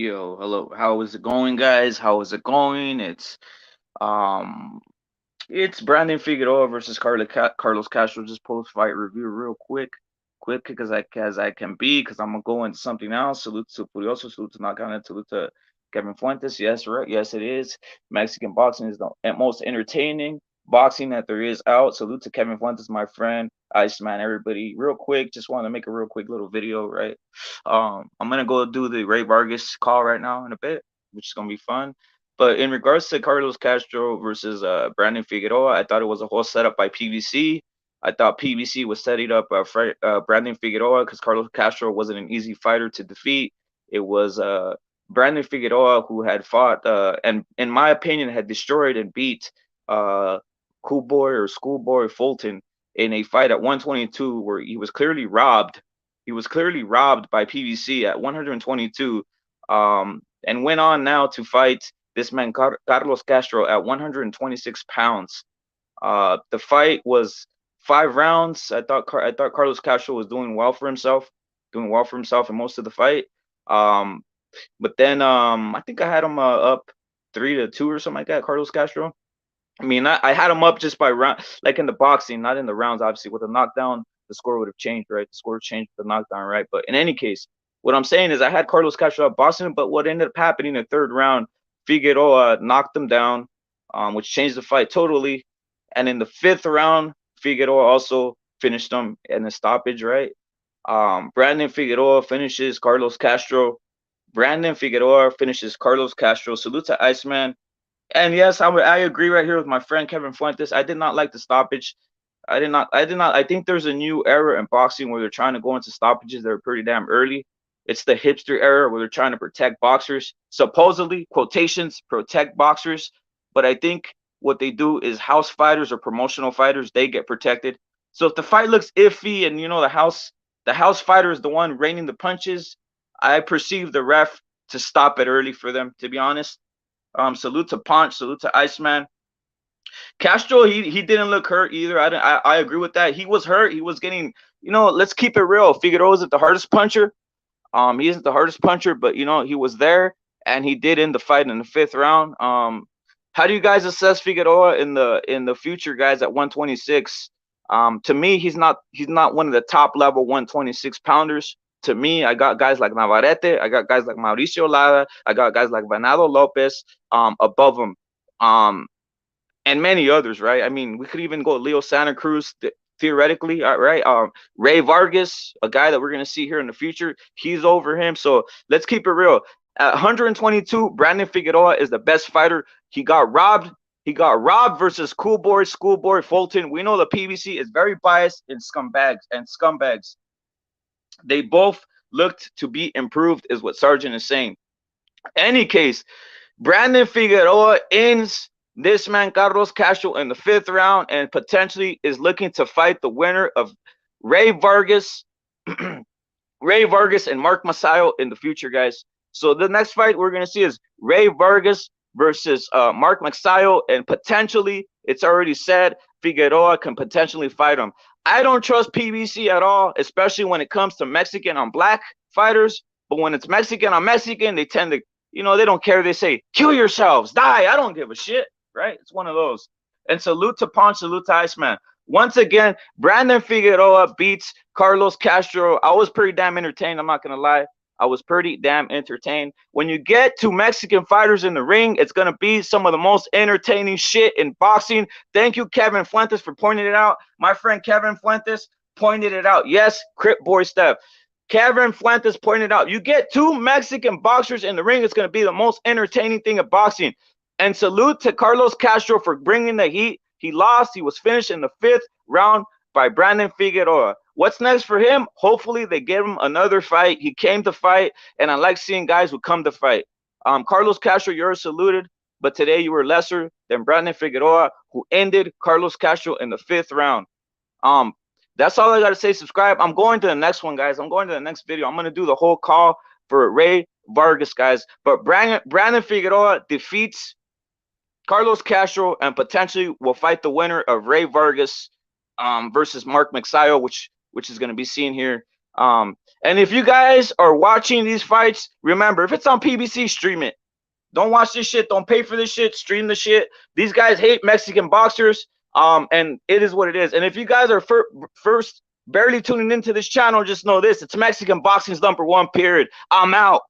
Yo, hello. How is it going, guys? How is it going? Um it's Brandon Figueroa versus Carlos Castro. Just post fight review real quick as I can be, because I'm gonna go into something else. Salute to Furioso, salute to Nakane, salute to Kevin Fuentes. Yes, right. Yes, it is. Mexican boxing is the most entertaining boxing that there is out. Salute to Kevin Fuentes, my friend, Iceman, everybody. Real quick, just want to make a real quick little video, right? I'm gonna go do the Ray Vargas call right now in a bit, which is gonna be fun. But in regards to Carlos Castro versus Brandon Figueroa, I thought it was a whole setup by PBC. I thought PBC was setting up Brandon Figueroa because Carlos Castro wasn't an easy fighter to defeat. It was Brandon Figueroa who had fought and, in my opinion, had destroyed and beat uh, Cool Boy or Schoolboy Fulton in a fight at 122 where he was clearly robbed. He was clearly robbed by PBC at 122, and went on now to fight this man Carlos Castro at 126 pounds. The fight was 5 rounds. I thought Carlos Castro was doing well for himself in most of the fight. Um, but then I think I had him up 3-2 or something like that. Carlos Castro. I mean, I had him up just by round, like in the boxing, not in the rounds. Obviously, with a knockdown, the score would have changed, right? The score changed with the knockdown, right? But in any case, what I'm saying is I had Carlos Castro up boxing, but what ended up happening in the third round, Figueroa knocked him down, which changed the fight totally. And in the fifth round, Figueroa also finished him in a stoppage, right? Brandon Figueroa finishes Carlos Castro. Brandon Figueroa finishes Carlos Castro. Salute to Iceman. And yes, I agree right here with my friend Kevin Fuentes. I did not like the stoppage. I think there's a new era in boxing where they're trying to go into stoppages that are pretty damn early. It's the hipster era where they're trying to protect boxers, supposedly, quotations, protect boxers. But I think what they do is house fighters or promotional fighters, they get protected. So if the fight looks iffy and the house fighter is the one raining the punches, I perceive the ref to stop it early for them, to be honest. Salute to Punch, salute to Iceman. Castro, he didn't look hurt either. I agree with that. He was hurt. He was getting, let's keep it real. Figueroa isn't the hardest puncher. He isn't the hardest puncher, but he was there and he did end the fight in the fifth round. How do you guys assess Figueroa in the future, guys, at 126? To me, he's not one of the top level 126 pounders. To me, I got guys like Navarrete, I got guys like Mauricio Lara, I got guys like Venado Lopez above him. Um, and many others, right? I mean, we could even go Leo Santa Cruz theoretically, right? Ray Vargas, a guy that we're gonna see here in the future, he's over him. So let's keep it real. At 122, Brandon Figueroa is the best fighter. He got robbed. He got robbed versus Schoolboy Fulton. We know the PBC is very biased in scumbags. They both looked to be improved, is what Sargent is saying. Any case, Brandon Figueroa ends this man Carlos Castro in the fifth round and potentially is looking to fight the winner of Ray Vargas, Ray Vargas and Mark Masayo in the future, guys. So the next fight we're gonna see is Ray Vargas versus Mark Masayo, and potentially, it's already said, Figueroa can potentially fight him. I don't trust PBC at all, especially when it comes to Mexican on black fighters. But when it's Mexican on Mexican, they tend to, they don't care. They say, kill yourselves, die. I don't give a shit, right? It's one of those. And salute to Punch, salute to Iceman. Once again, Brandon Figueroa beats Carlos Castro. I was pretty damn entertained. I'm not going to lie. I was pretty damn entertained. When you get two Mexican fighters in the ring, it's going to be some of the most entertaining shit in boxing. Thank you, Kevin Fuentes, for pointing it out. My friend Kevin Fuentes pointed it out. Yes, Crip Boy Steph. Kevin Fuentes pointed out, you get two Mexican boxers in the ring, it's going to be the most entertaining thing of boxing. And salute to Carlos Castro for bringing the heat. He lost. He was finished in the fifth round by Brandon Figueroa. What's next for him? Hopefully they give him another fight. He came to fight, and I like seeing guys who come to fight. Carlos Castro, you're saluted, but today you were lesser than Brandon Figueroa, who ended Carlos Castro in the fifth round. That's all I got to say. Subscribe. I'm going to the next one, guys. I'm going to the next video. I'm going to do the whole call for Ray Vargas, guys. But Brandon Figueroa defeats Carlos Castro and potentially will fight the winner of Ray Vargas versus Mark Masayo, which is going to be seen here And if you guys are watching these fights, remember, if it's on PBC, stream it. Don't watch this shit. Don't pay for this shit. Stream the shit. These guys hate Mexican boxers. And it is what it is. And if you guys are first barely tuning into this channel, just know this: it's Mexican boxing's #1. Period. I'm out.